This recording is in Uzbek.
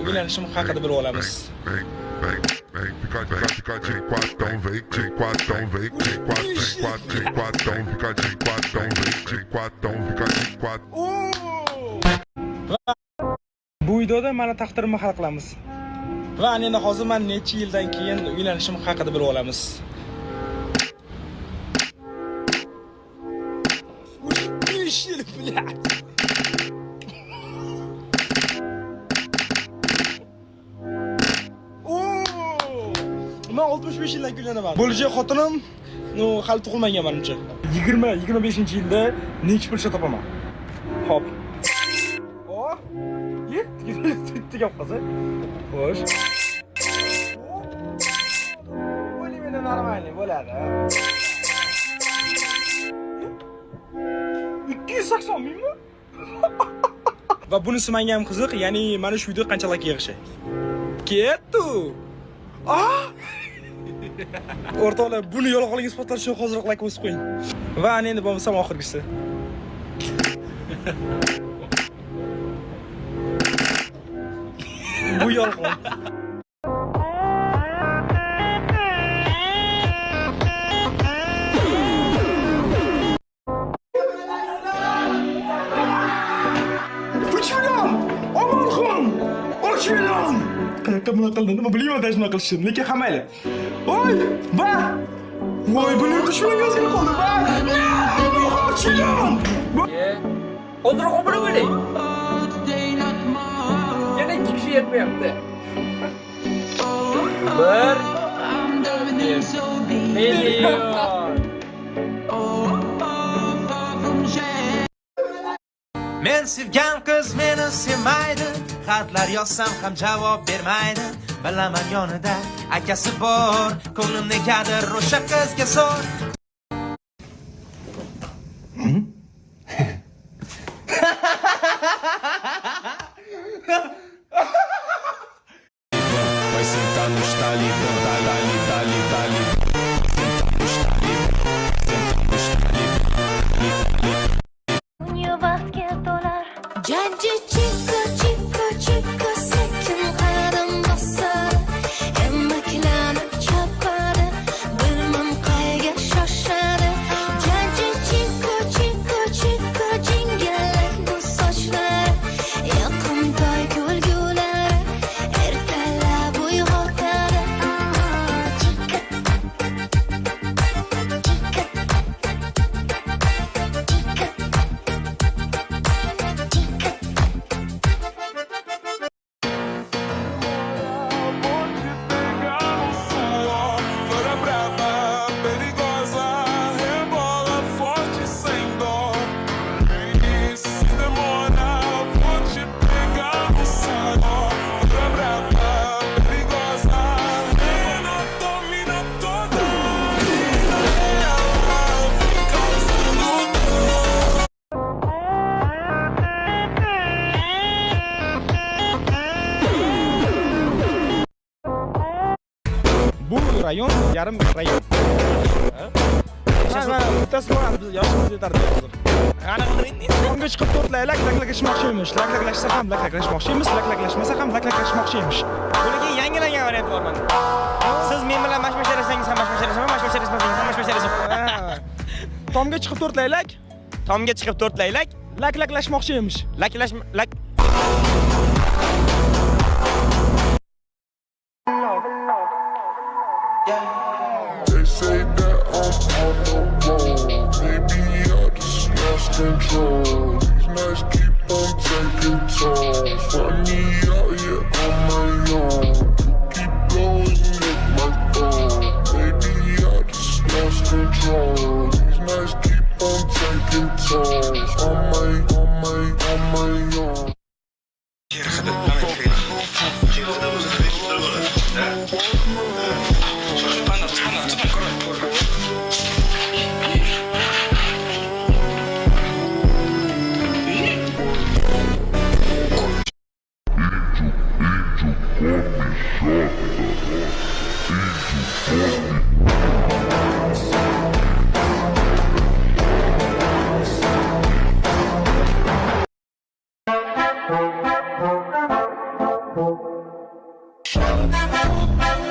uylanishim haqida bilib olamiz. Fica de quatão, vem de quatão, vem de quatão, de quatão, fica de quatão, vem de quatão, fica de quatão. Bu videoda mana taqdirimni hal qilamiz. Va endi hozir men necha yildan keyin uylanishim haqida bilib olamiz. Yil, блядь. Men 65 yildan uylanaman. Bo'lajak xotinim hali tug'ilmagan menimcha. 20-25-yilda necha pul topaman. Hop. Gap qilsa. Xo'sh. Bo'limini normalniy bo'ladi. 280 mingmi? Va bunisi menga ham qiziq, ya'ni mana shu video qancha like yig'ishi. Ketdi. O'rtoqlar, buni yo'laqoliga isbotlash uchun hozirroq like bosib qo'ying. Va ana endi bo'lmasam oxirgisi. Bu yolg'on. Qayoqqa bunaqa qildi? Nima bilmayman shunaqa qilishni, lekin hammaylar. Voy, va! Voy, buni dushmanga yozgani qoldi, va! Ochilon! Hozirroq buni bo'ling. Yana 2 kishi yetmayapti. 1 million. Men sevgan qiz meni sevmaydi, xatlar yozsam ham javob bermaydi. Bilaman yonida akasi bor, ko'nglim negadir o'sha qizga zo'r. Vai sentar no estalidão, dali, dali, dali. Janji chico chico chico sekin qadam bosar emmaklanib chopadi bilmam qayga shoshadi Janji chico chico chico jingalakni sochlari yoqimtoy kulgulari ertalab uyg'otadi Bu rayon yarim rayon. Mana bittasi bor, biz yoshimiz yetardi hozir. Qanaqa qiling? Tomga chiqib 4 laklashmoqchiymiz. Laklashsa ham laklashmoqchiymiz, laklashmasa ham laklashmoqchiymiz. Buniki yangilangan variant bor mana. Siz men bilan mashmasharalasangiz ham mashmasharalasan, mashmasharalasangiz ham mashmasharalasan. Tomga chiqib 4 laylak, Tomga chiqib 4 laylak, laklashmoqchiymiz. lak They say that I'm on the road. Maybe I just lost control. These nights keep on taking tolls. Find me out here on my own. Keep blowing up my phone. Maybe I just lost control. These nights keep on taking tolls. On my own. Shut up.